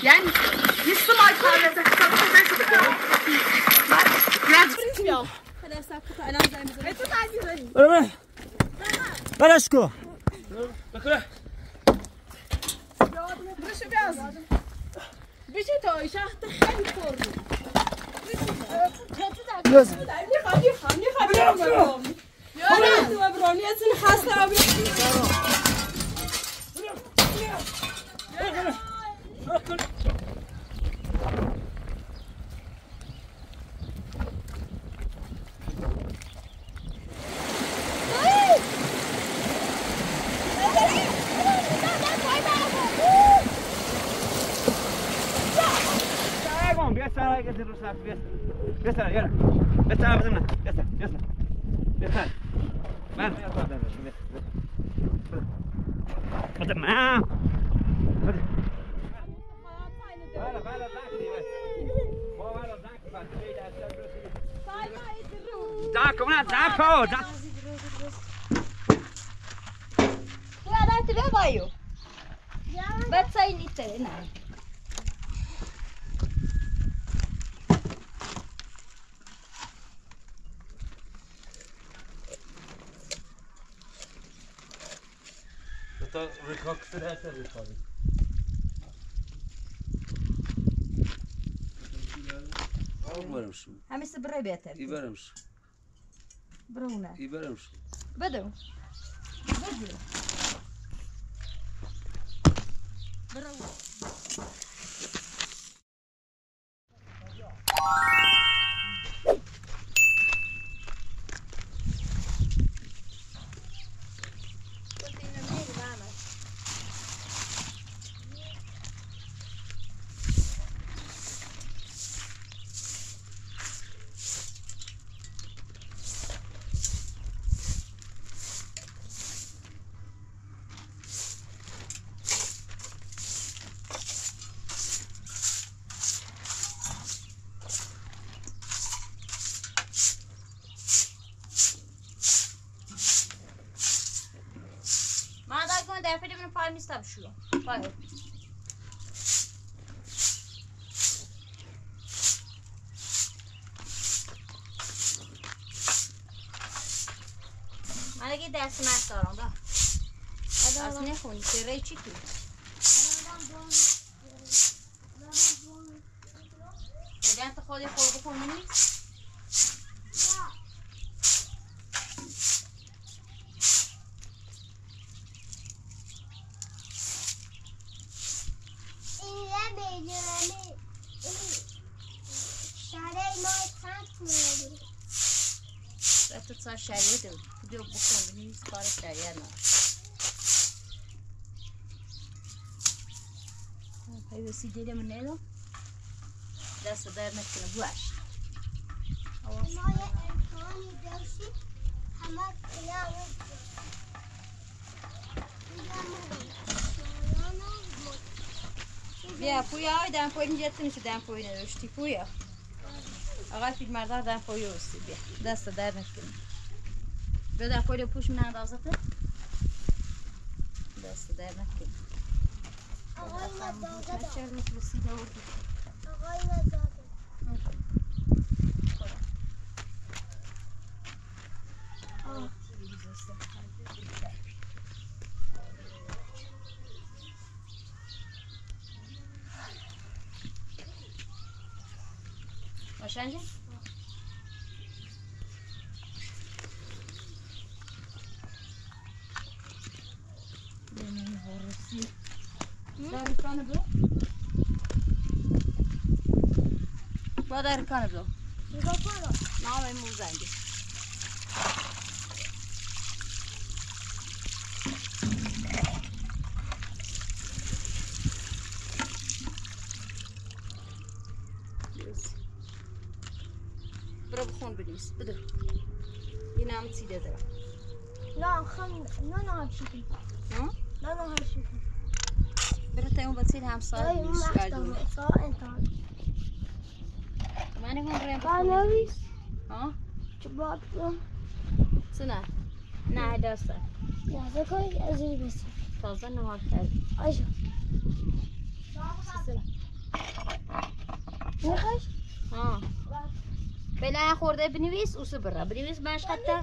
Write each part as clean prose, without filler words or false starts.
Yani yüzüm ay kahvede برشکو بکره بشه بیاز بشه تا شخص خیلی پر تا ریکاکس هست ریکاری برمش همیشه برای بهتر ای برمش برونه ای برمش بدو بدو برو نیستم شو پایو من اگه دست من دارم دا دست نخونی چرا چی تو بدن تو خودی خود بخون نیست تو تا شریعه دو دیو بکن بنویس کار شریعه نه پای وسی دیدم نیدم دست در نکنه بوش ما یه امکانی داشتی همه کلا بیا پویا های دم پوی میجت نیست دم پوی نداشتی پویا آقای فیلم مردار دم پوی هستی بیا دست در نکنه بیا دم پوی رو پوش من اندازته دست در نکنه آقای مزاده چرا میترسیده بود آقای مزاده باشه داری کانه بلو؟ با داری کانه بلو؟ نگاه کنم نام موزنگی برو بخون بنویس بدو یه نام چی داره نه خم نه هرچی نه هرچی برو تا اون بسیار همسال نیست کردون من هم بریم بنویس ها چه باد کنم سنه نه دسته یازده کنی از این بسید تازه نهار کردی آجا سنه نخش ها بلا خورده بنویس او برا بنویس باش حتی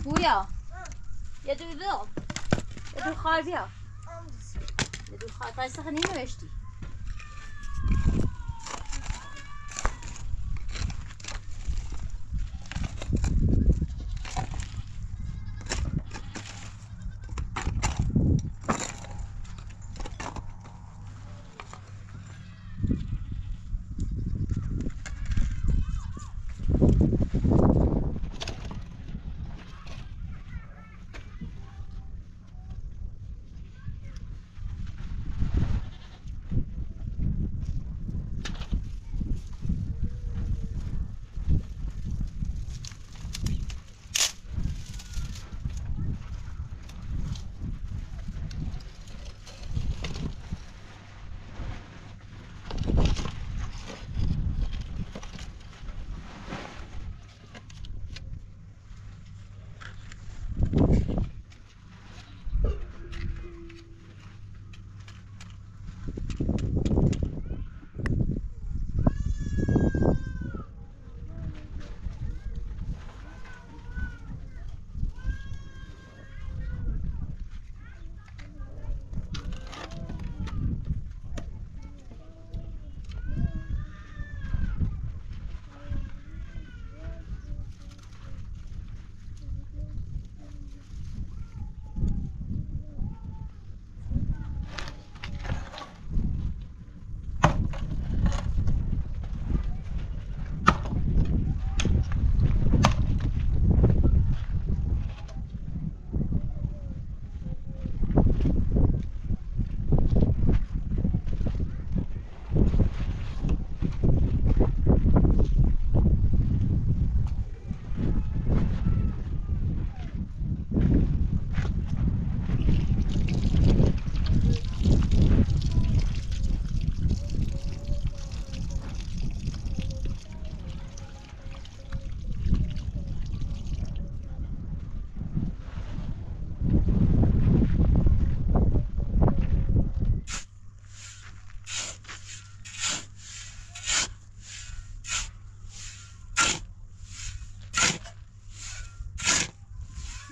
بویا یه دوی بیا یه دوی خال بیا یه دوی خال پایسته خیلی نوشتی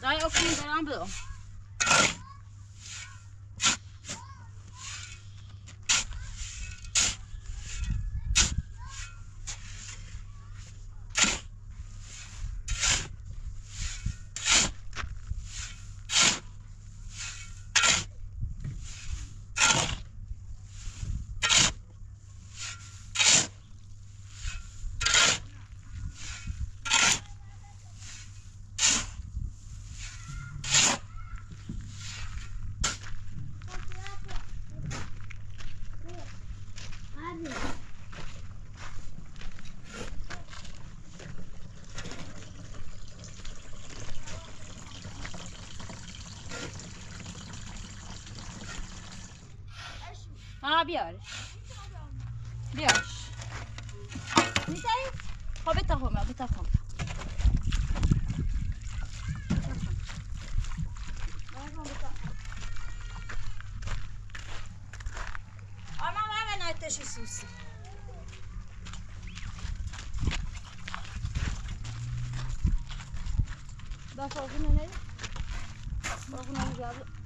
دای اکنون دارم بدم بیارش بیارش میتایی؟ خب بتاخم بتاخم آما بابا نایتشی سوسی با فاقونه نید فاقونه نجابه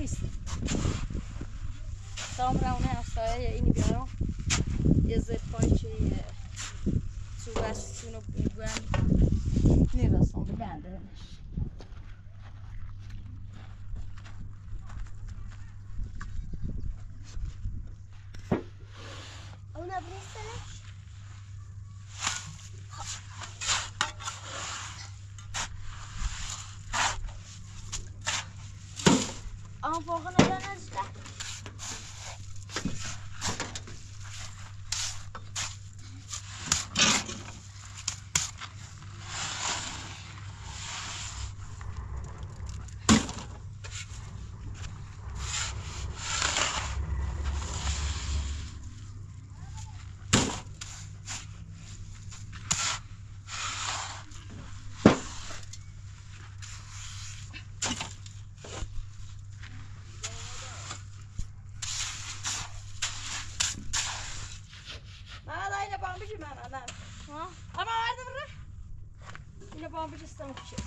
خیسته سامرونه هستایی اینی بیارم یه زد پایچه سو بستونو بگویم میرسم به بنده اون ابریستنه آن فوق ندن ازده Estão cheios.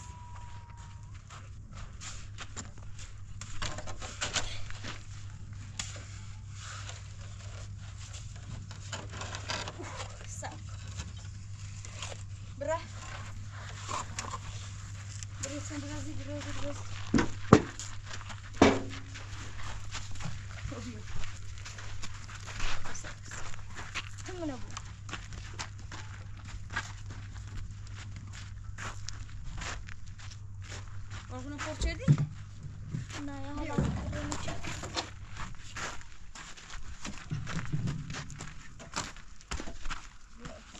Saco. Bra. Brasil, Brasil, Brasil, Brasil. Ouviu? Saco. Tamo na boa. Alguna porcedi? نه یا حالا کنیم چه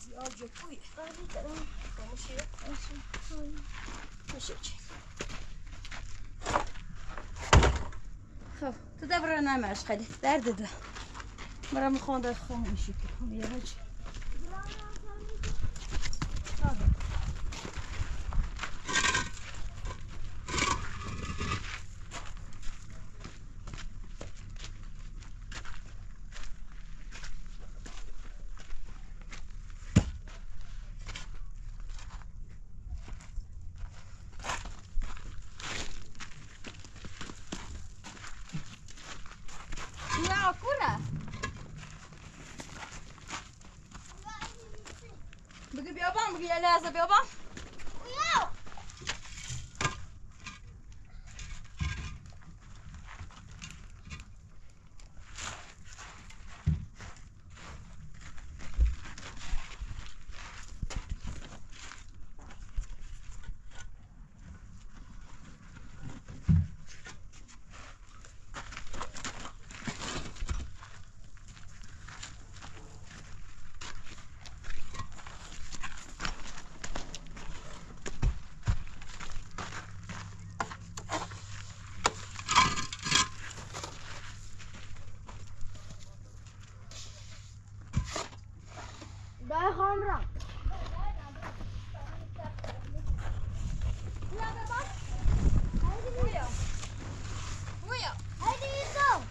زیاد جوی. آری دارم Kamışıyor. Kamışıyor. خب تو دبر نماش خیلی درد ده مرا مخونده خون میشه که یه بچه بگی بیا بام بگی لازم بیا بام دای خواهم را هایدی ایزو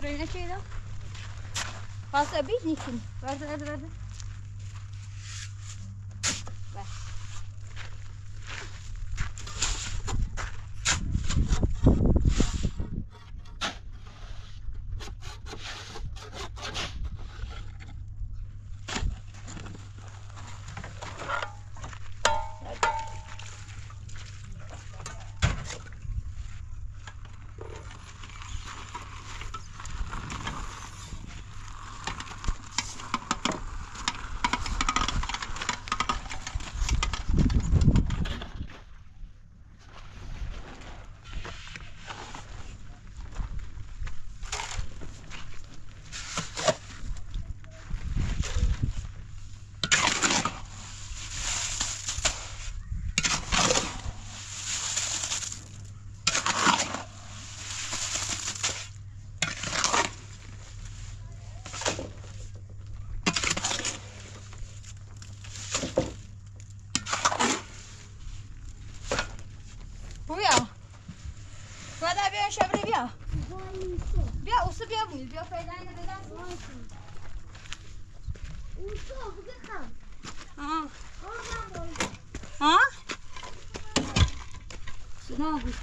Sırayla şeyde. Fazla bir niçin? Verdi. Ver. پویا بادا بیا شبری بیا بیا اوسو بیا بوید بیا پیدا اینه بدن اوسو بگم ها صدا بود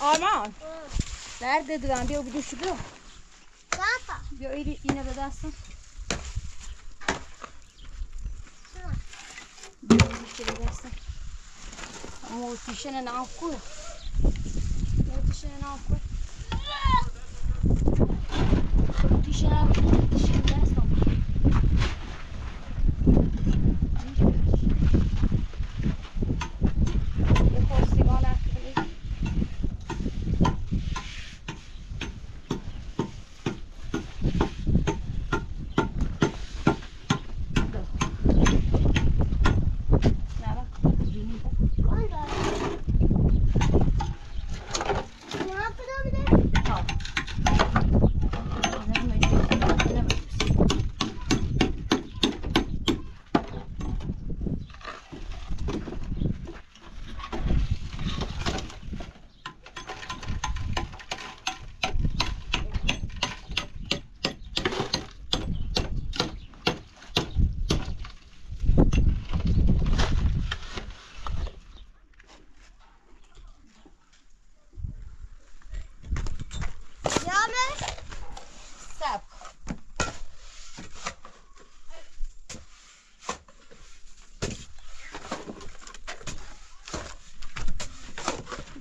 آرمان nerede duran bir bu düşüyor. Papa. Bir öyle yine bedasın. Bir öyle bedasın. Ama o tişene ne yapıyor? O tişene ne yapıyor? Tişene bedasın.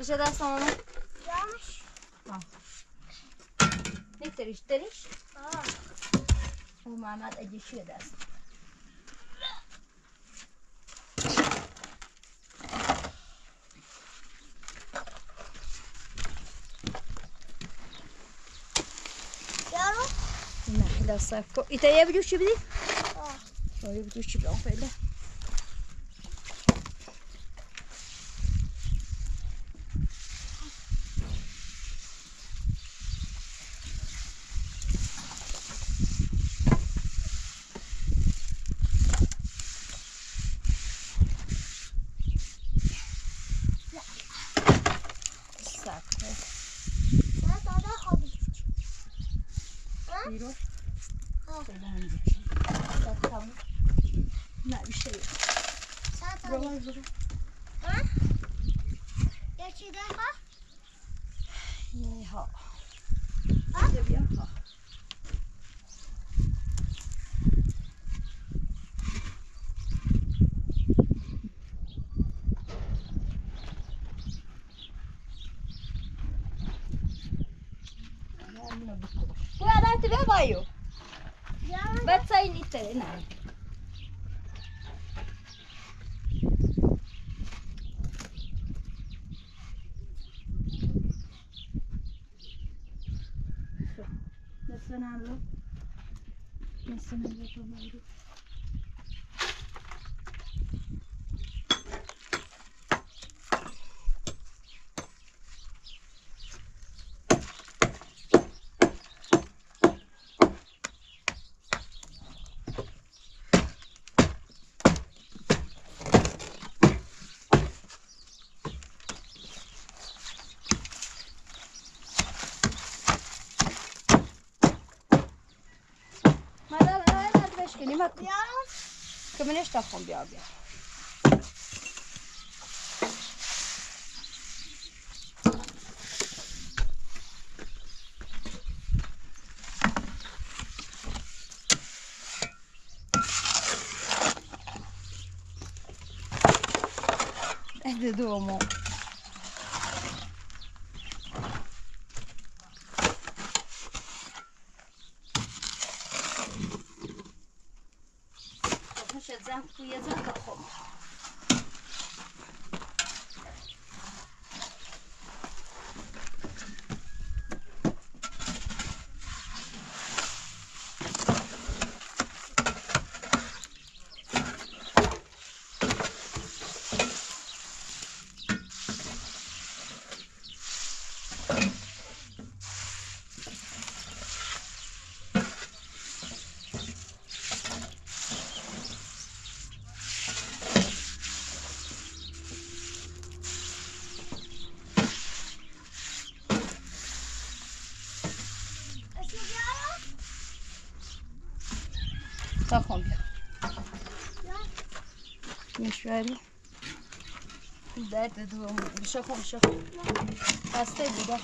Dışarıdan sonra Yanlış. ne teriş teriş? Aa. Bu Mehmet acışıyor dersin. دست کو ایتا یه بدو چی بدی؟ یه بدو چی بدم فعلا بیرون نه بیشتر برو یا چی ده ها؟ نه ها بیا بیا ها guarda ti vedo io bezza in te no nessuno mai که منش تا خون بیا بیا ده دومو زن توی زن تا خوب تا خون بیا میشوری درد دوم بشا خون بشا بسته بوده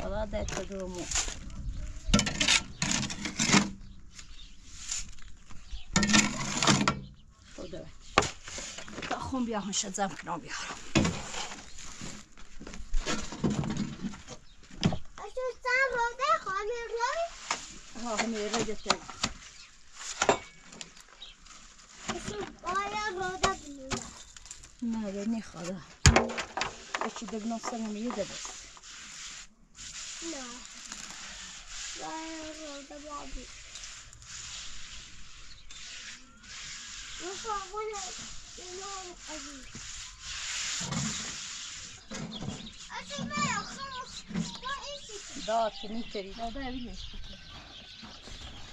حالا درد دوم خدا تا خون بیا هنشد زم کنم بیارم همه را جتن نه به نخواده اچی دبنا سرم یه دبست نه روده بابی مفاقونه امام عزیز اچی بیا خمس با ایشی داد که نیتری داده بیلیش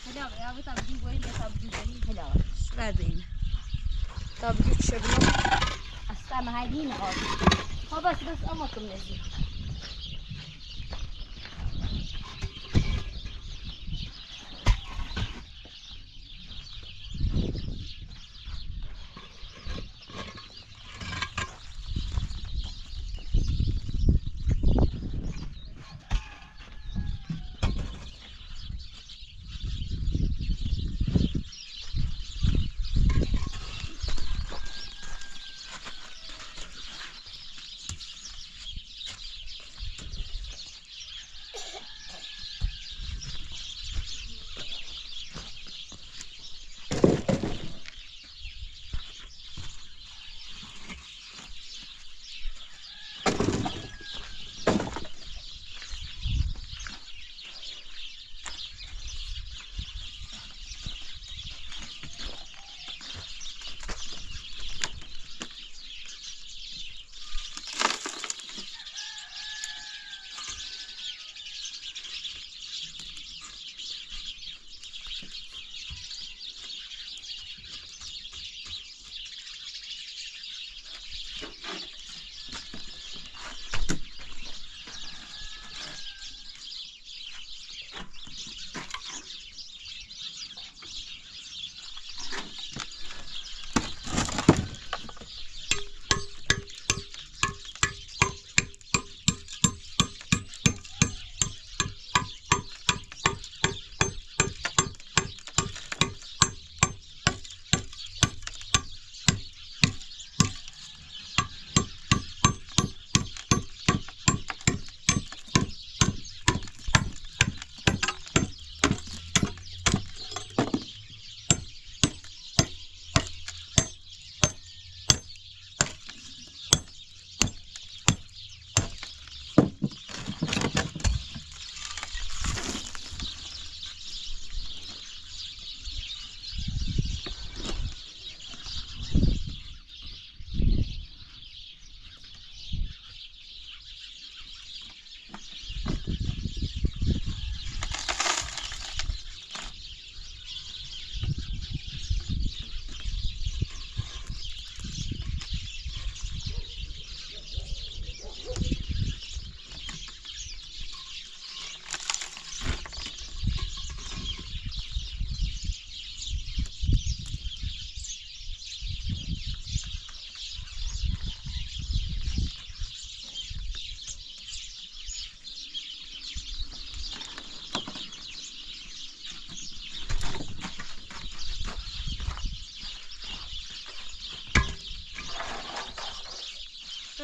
هلا يا بطل بدي وين بطل بدي هلا شرد این تا بدي شبنو استم هايين غادي ها بس اما كم نزيد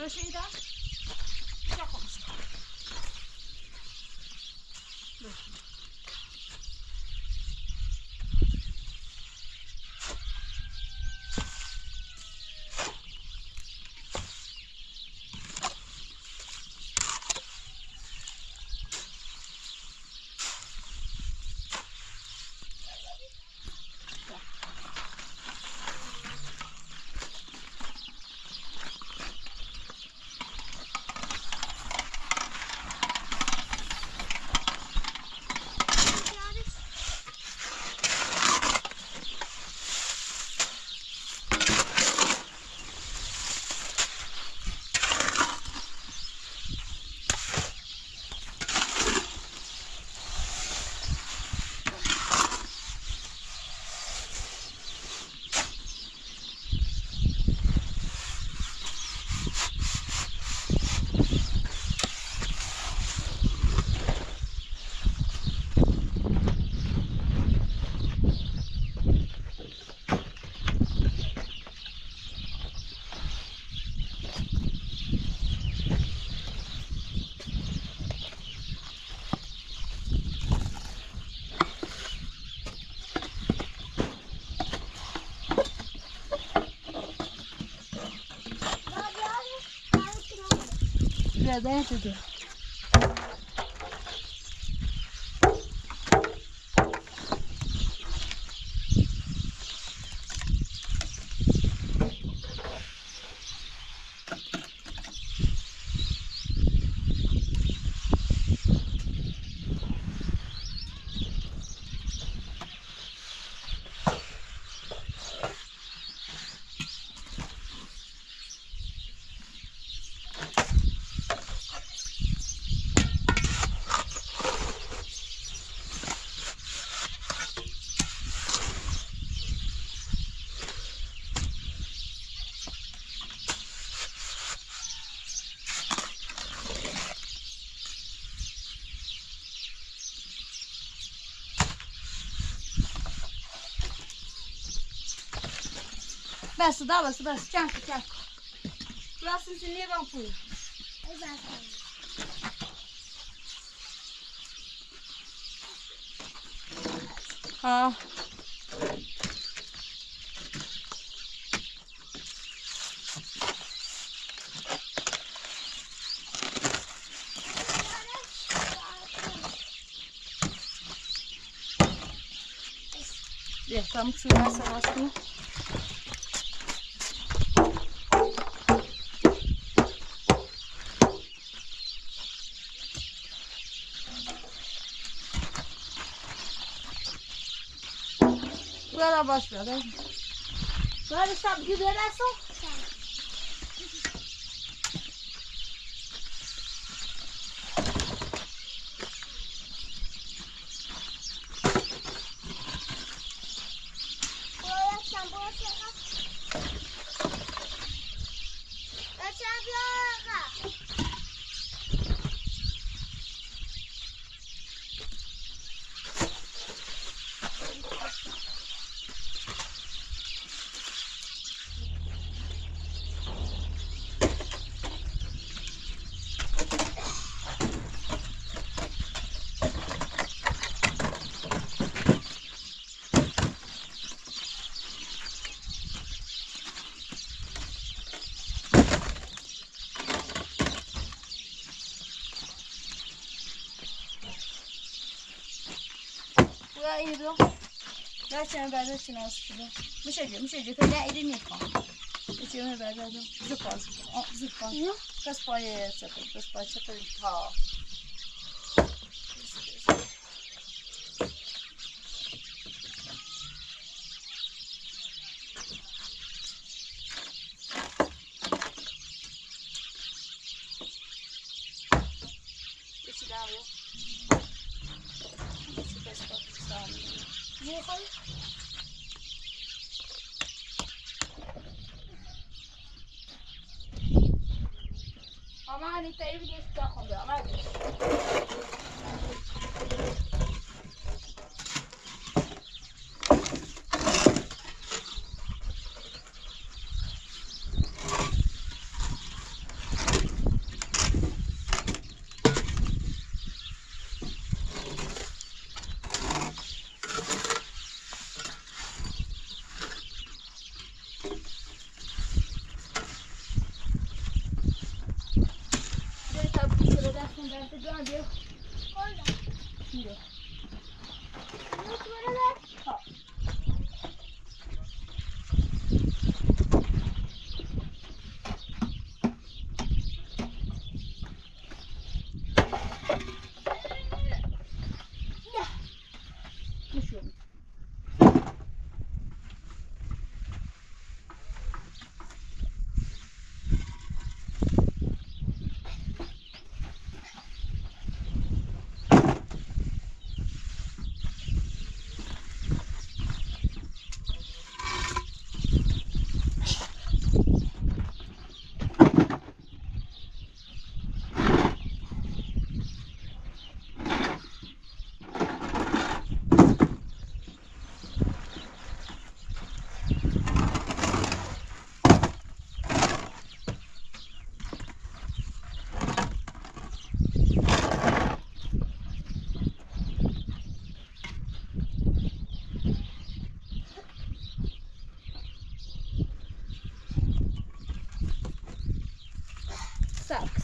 بشه ایده؟ اینجا خمسه ده دیگه بس ده بس چند کن راست میشه لیوان پوی ها بیا tam şuraya savaştım. Buraya başlıyor. Böyle sen gidersin. این رو بچه‌ها بعدا شناس شده میشه تو دعیده میخوام بچه‌ها بعدا زفاز بس پای چپل تا Ama hani tabii bir de takıldı ama. دستم درد دارم بیا بیا ها نشون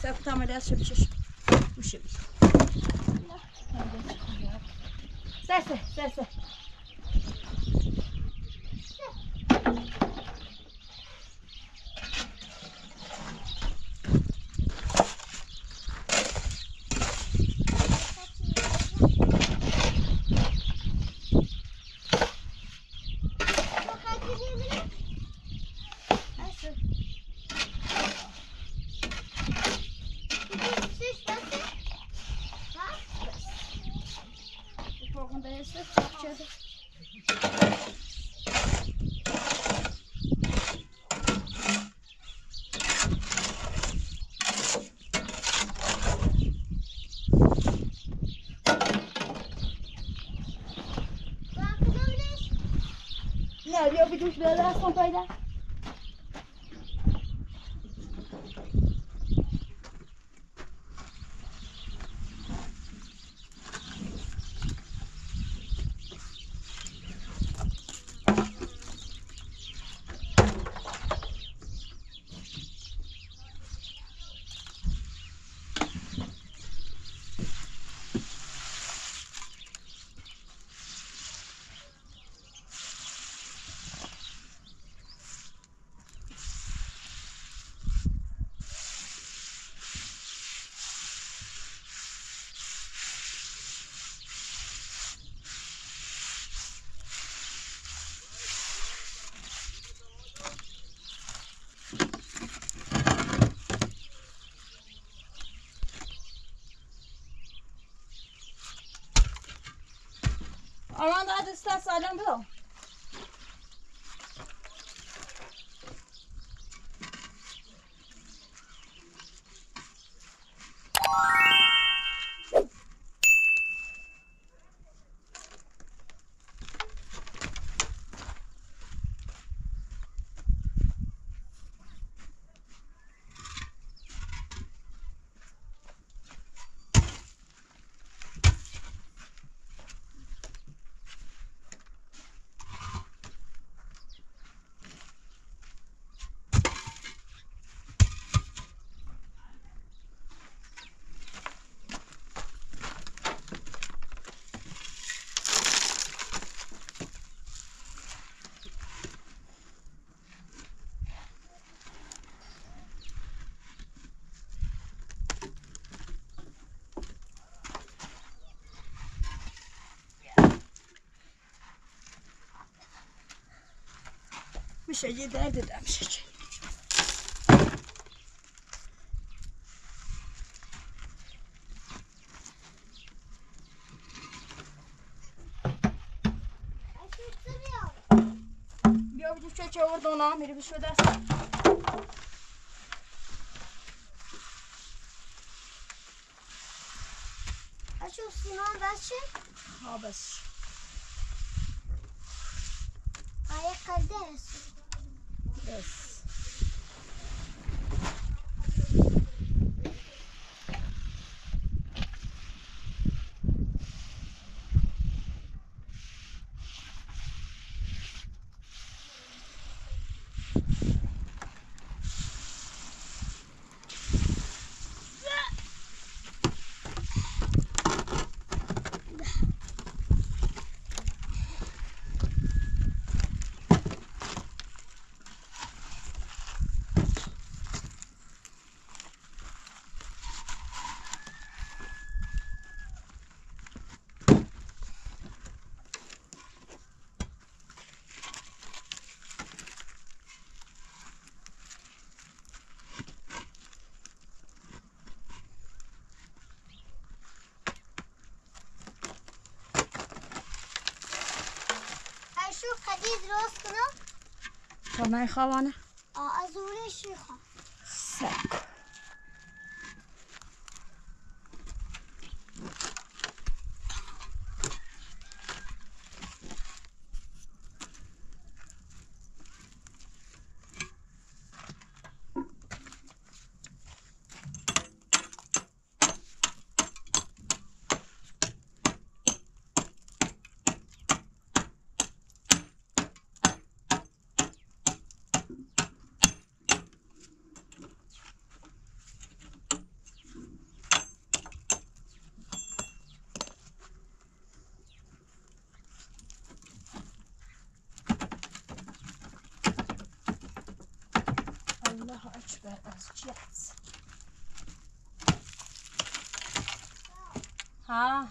سب tam دست بچش میشه بی سه نه بیا بیدوش به دستم پیدا آرمان داد است سالم برو میشه یه درد دم میشه بیا بجو چه آوردونا میری بشو دست اشو سینان بچه ها بس آیا قدس بس درست کنم تا من خوابانه از اونش میخوام سک الله اکبر از چی هست ها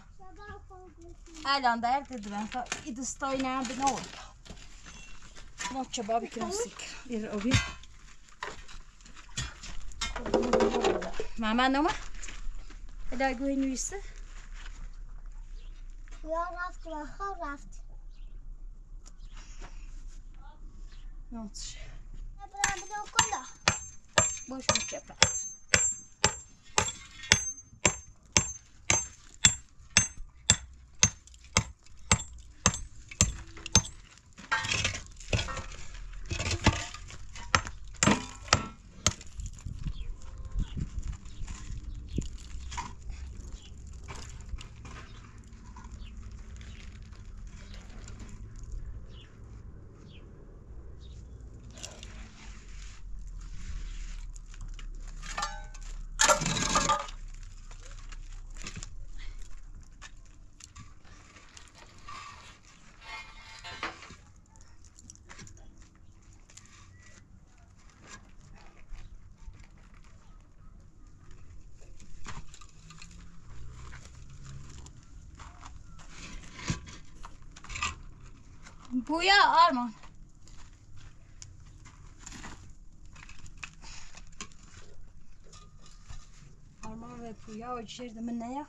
الان در دیدم تا ای دستای نه بنور ما کبابی کلاسیک این آبی ماما نما الان گوی نویسه یا رفت و خواب رفت نوتش بدون کلا باش مکبر بویا آرمان آرمان و بویا و جرد من نیا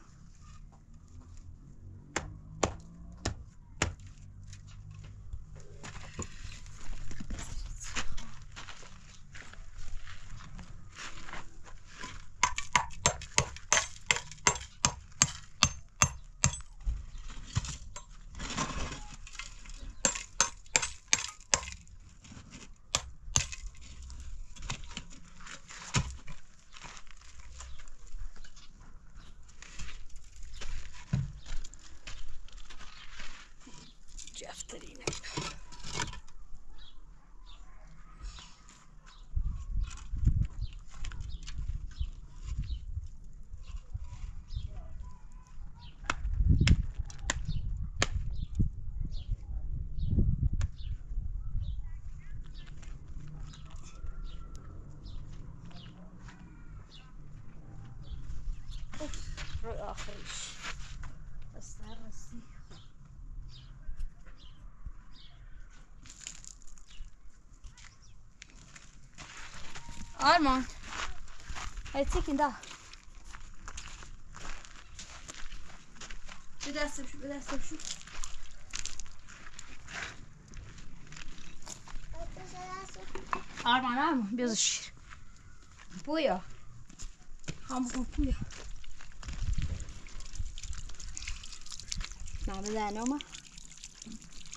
جفترینه روی آخرش بس در رسی آرمان هاي تسيكن ده بدأسب شو آرمان بيز الشير بويا هم بويا نعمل لها نومة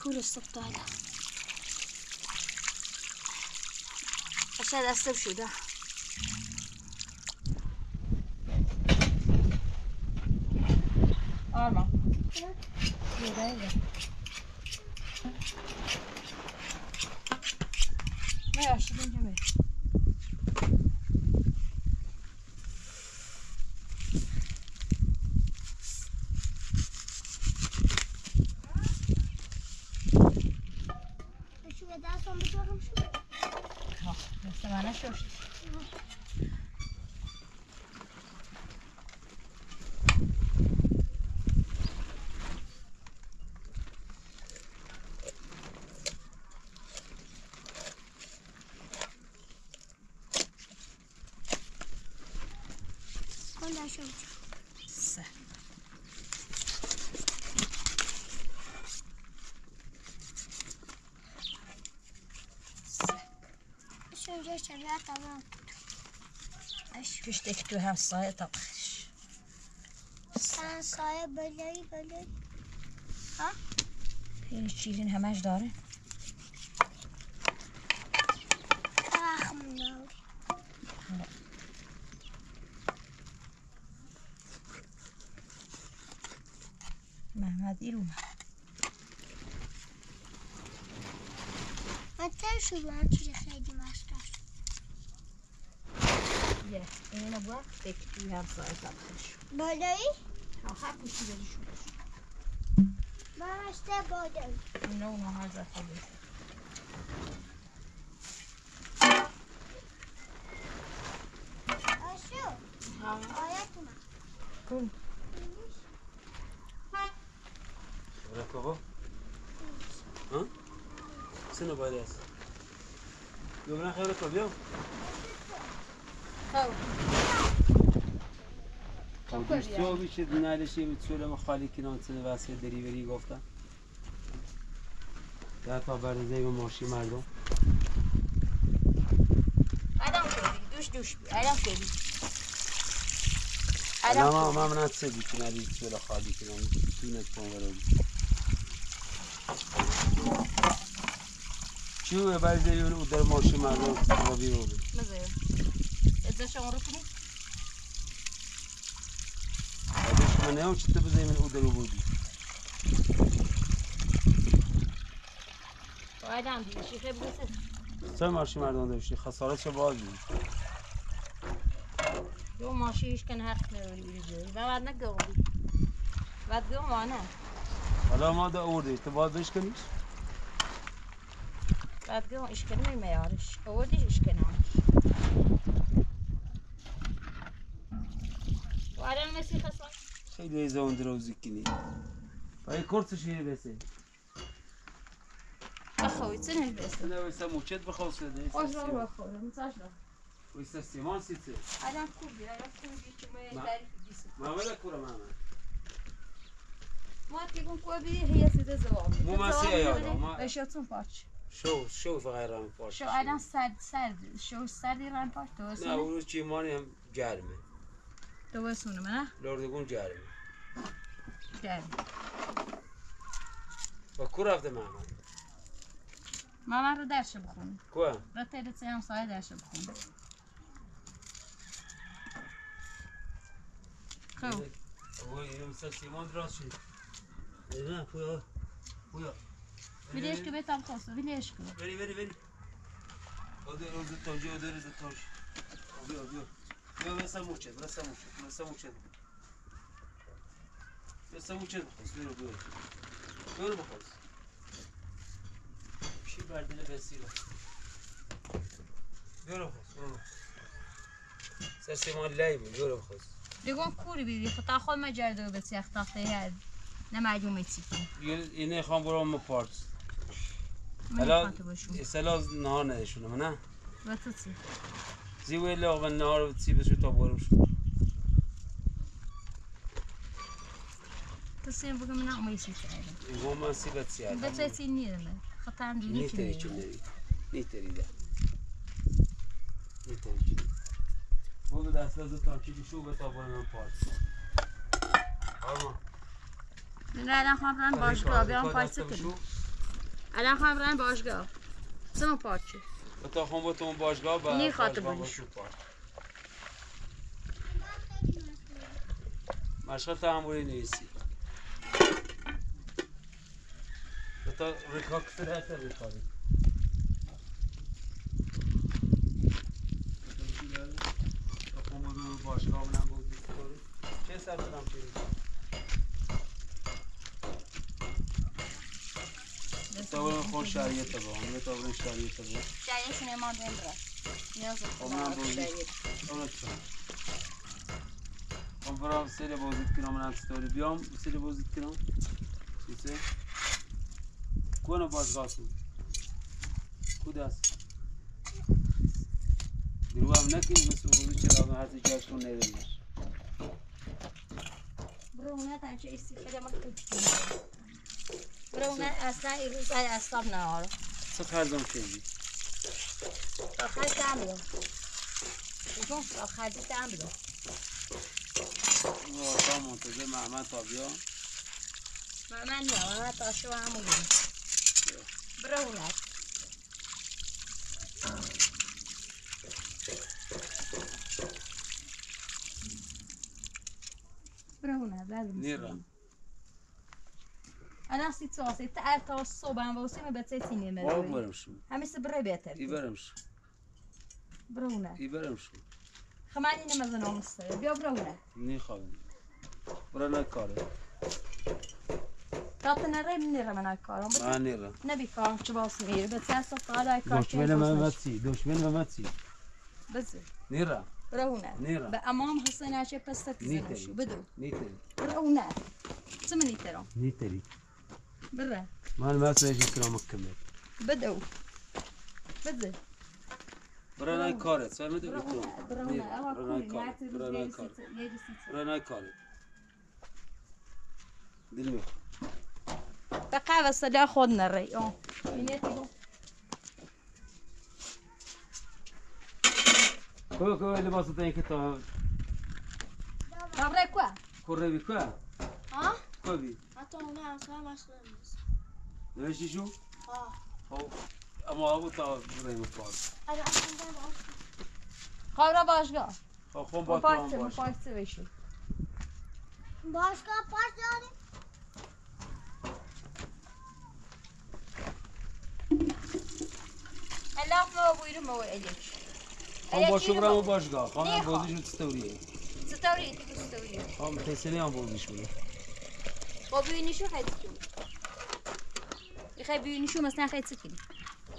كل الصبط هذا عشان أسب شو ده آرمان يا ما يعشقين جميل شو بدأسم بدورم شو بس أنا شوشت كلها شو تمام پشتک تو هم سایه طبخش سن سایه بلایی این شیرین همش داره تخم محمد ایروم من تر شدم چیزی خیلی مستر یه اینو بوا پشتک توی هم سایه طبخش بالایی؟ هر کشی بری شو من مستر بالایی اینو هر زفت بری آشو آیت من کن برای بابا ها؟ سنو باید است بیا برای خیلی که بیا خب دوستو بیشه نالشی بتسولم خالی کنان سنو واسه دریوری گفتم ده تا برزه و ماشی مردم الان کردی دوش بی الان کردی الان ما من نتسه بیچه نالی بتسول خالی کنان تونت کن ورم چیوه برزه و در ماشی مردم رو بیرون مزه ازش اون رو کنی ازش من نه چطور بزنی من او درو بودی الان دیشی خیلی بسه چه ماشی مردم داشتی خسارت چه باز بود دو ماشیش کن حق نداری بعد نگویی بعد گم وانه حالا ما دا آوردی تو باید بشکنیش بعد گم اشکنه میارش آوردیش اشکنه‌اش و الان مسیح خسارت خیلی ایزا اون دروزی کنی باید کرسش یه بسه بخوی چنش بسه نه ویسا موچت بخواسته ده خوش رو بخوره متاش رو ویسا سیمان سیسه الان خوبی که ما تعریف دیسه محمد اکورا محمد ما تیگون کوه بی هی سیده زوام مو مسی ایالا ما اشتون پاچ شو فقط رام پاش شو الان سرد شو سردی ران پاش تو نه وسونه اون روز چیمانی هم گرمه تو وسونه من لردگون گرمه گرم و کو رفته محمد ماما رو درس بخون کو رو تیرت هم سایه درس بخون خب اوه اینو مثل سیمان دراز شد نه پویا ویلیش که بهتم خواسته ویلیش که بری اوده تاجی اوده رز تاج بیا مثل موچت بخواست بیارو بخواست چی بردنه بسیار بیارو بخواست سر سیمان لای بود بیارو بخواست دیگون کوری بیدی خطا خود مجرده و بسی اختاقته هر نمعجومه چی کن اینه خوام برام مپارت من حالا خاطر باشون اصلا نهار ندشونم نه و تو چی؟ زیوه لاغ نهار چی بسو تا برم شد تو سیم بگم من اما یسی کرده اینگاه من سیبت سیاد به تو چی نیرمه خطا هم دونی نیتری که چون نری نیتری ده نیتری چون بگو دست لازم تا چی شو به تا برم پارت آرما من الان خواهم برن باشگاه بیام پارچه کنیم الان خواهم برن باشگاه سمو پارچه و تا خون با تو باشگاه با نی خاطر باشگاه بودیش. با تو پارت مشغل تعمولی نیستی و تا رکاکت رهتر بخواری تا خون با تو باشگاه بلن بودی چه سر بدم چیزی تابرم خون شریعت با همه تابرم شریعت با شریعت نمان دیم برا نیاز من بودی شریعت اونت من برام سری بازدید کنم من استوری بیام سری بازدید کنم چیزه کونه باشگاهتون کود است گروه هم نکنی مثل بودی چرا من هرچی جاش کن نیدنش برو اونه تنچه استفاده ما کچی برو اونه اصلا این روز های اصاب نهارو چه خرزم چیزی آخر دم بدم بگم آخر دم بدم تا منتظر محمد تا بیا من میام تا شو همون برونت برونت لازم نیرم انا سيت صوصي تعال تو الصوب انا بوسيمه بتسيتيني ما آب برم شو همي سبري بيتر ای برم شو برونه ای برم شو خماني نمزنا مصر بيا برونه نیخوام برای نکاره تعطينا ري من نرى من الكارم من نیرم نبي كارم شباص مير بس هسه طالع كارم دشمن ممتی بس نیرم برونه نيرة. بأمام حسين عشان بس تتزنوا شو بدو نیتری برونه سمني ترى نیتری برا من ما سویش کنم مکمل بدو بدو برای نکاره سر میدونی تو برونه اوا برای كوني نکاره نعتبر برای يجي نکاره يجي سيت برای نکاره دل میخوام بقى بس لا خدنا الري اه ينتبه کو لباس تا اینکه تا برا كوا کره بی کو ها کو بی حتی اونه اصلا مسئله نیست نوشتی شو ها خب اما ابو تا برای مفاد اگه اصلا دارم خبره باشگاه خب با تو هم باش مفاکسه بشو باشگاه پاس داریم الاف ما بويرم هو اليك خب با شبرم باشگاه خانم بازیشون تستوریه ستوري انت تستوري خب تسلی هم بازیش بوده بابيني شو خيت يخبيني شو مثلا خيت سكين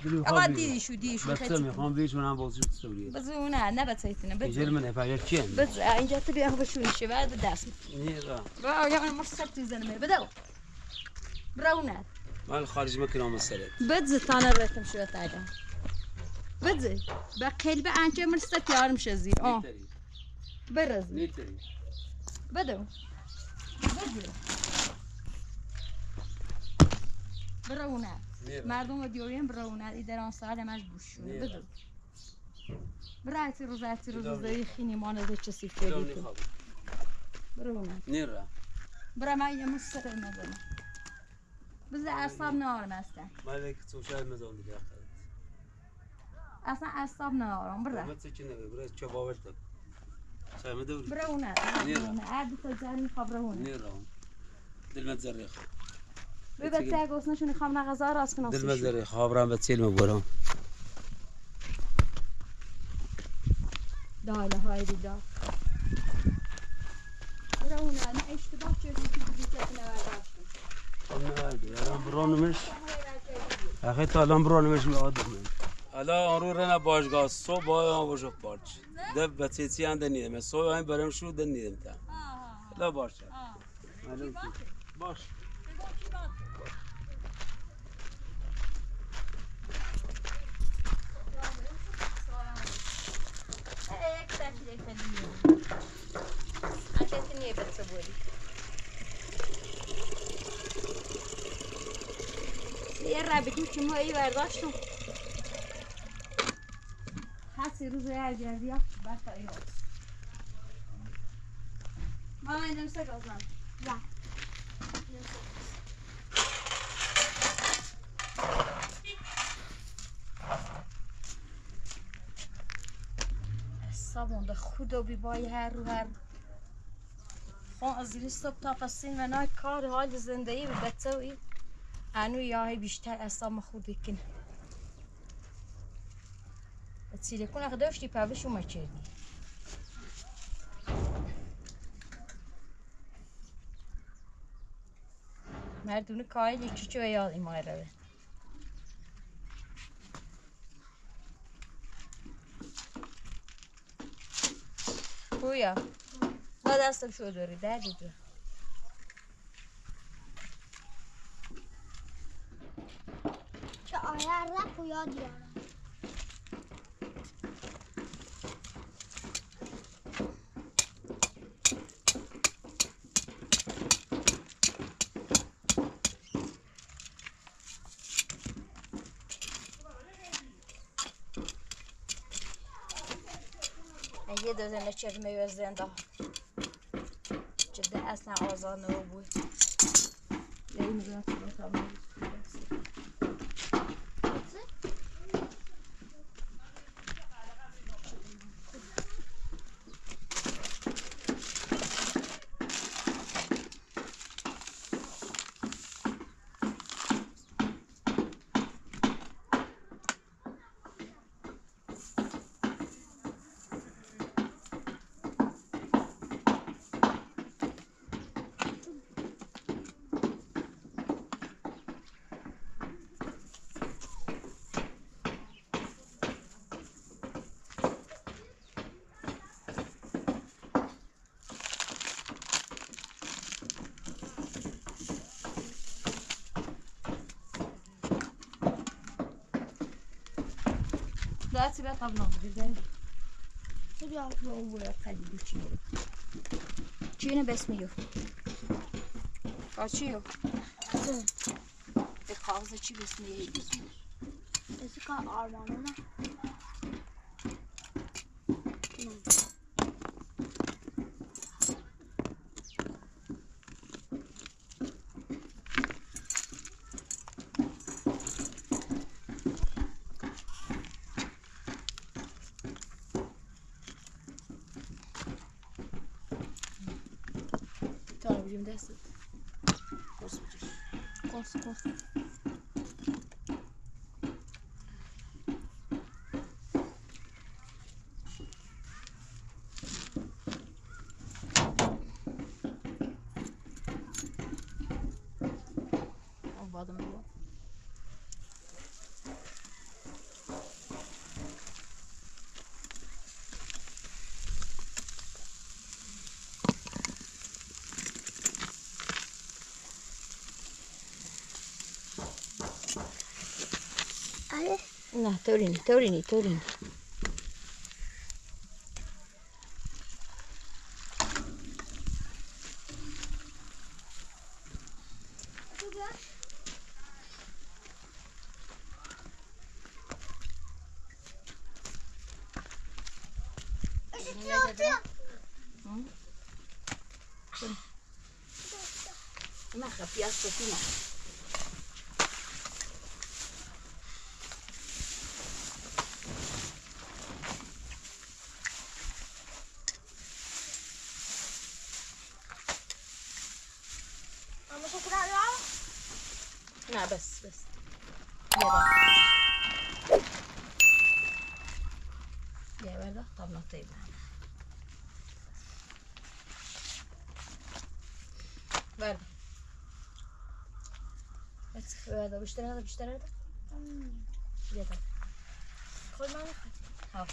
دلو اقعد ديشو بس خيت میخوام بهشون هم بازیشون تستوریه بس هنا نبت سيتنا بس جل من افعال چین بس اینجا تبي اخذ شو الشباب الداسم نیرا بقى يا من مصبت زلمه بدو براونات من خارج مكان مسألة بدز انا الرقم شو تعالى بدز بقيل بقى انت مرست يار مش زين اه برز نيتري بدو بدو براونات مردم دیورین براونات ایدران سال ماش بوشونه بدو برایتی روزایی خینی مانده چه سیفری تو براونات نيرا برا ما یه مستقل نزنه بزه اصاب نارم هستن مالك سوشال مزون دي اصلا اصاب نارم برا ما تسكن برا شو باورتك سامي دوري براونات عادي تزاري خبرهونه نيرا دل ما تزريخ ببت تاگوس نشونی خام نغزا راست کنم دل ما تزريخ خابران بتسيل مبورم داله های دیدا براونات نه اشتباه کردی که دیگه نورداشتم الان برونمش اخي تا الان برونمش میادم الان آن رو رنا باشگاه صبح آیا باشو پارچ دب بچه‌چی اند نیدم صبح این برم شو دن نیدم تا لا باشه باش یه رابطی که ما ای برداشتم هستی روز هر جردی ها بعد تا ای ها ماما این نمسه گازم یا صابون به خدا بی بای هر رو هر خون از زیر صبح تا پسین و نای کار حال زندگی به بچه انو یاهی بیشتر اصلا خود بکن بسیله کن اخه داشتی پاوشو ما کردی مردونه کاری یکی چو یاد ایمای روه خویا لا دستم شو داری در دیدو چه آیا رپ و یاد یارم یه دادن چرمه وزن ده جدا اصلا آزانه رو بود این زن تمام دلوقتي بقى طب ناخد ازاي بيبقى هو قلبي چینه بسمیو کاچیو به کاغذ چی بسمیه Esse cara armando, né? تا بجیم دستت قرص بجیش Costa. بعدم بابا Ale نه تورینی ما خفي أصلا Vamos procurar lá. لا بس يا بلا طب نطيب بلا هذا بيشتري هذا يلا خذ معنا ها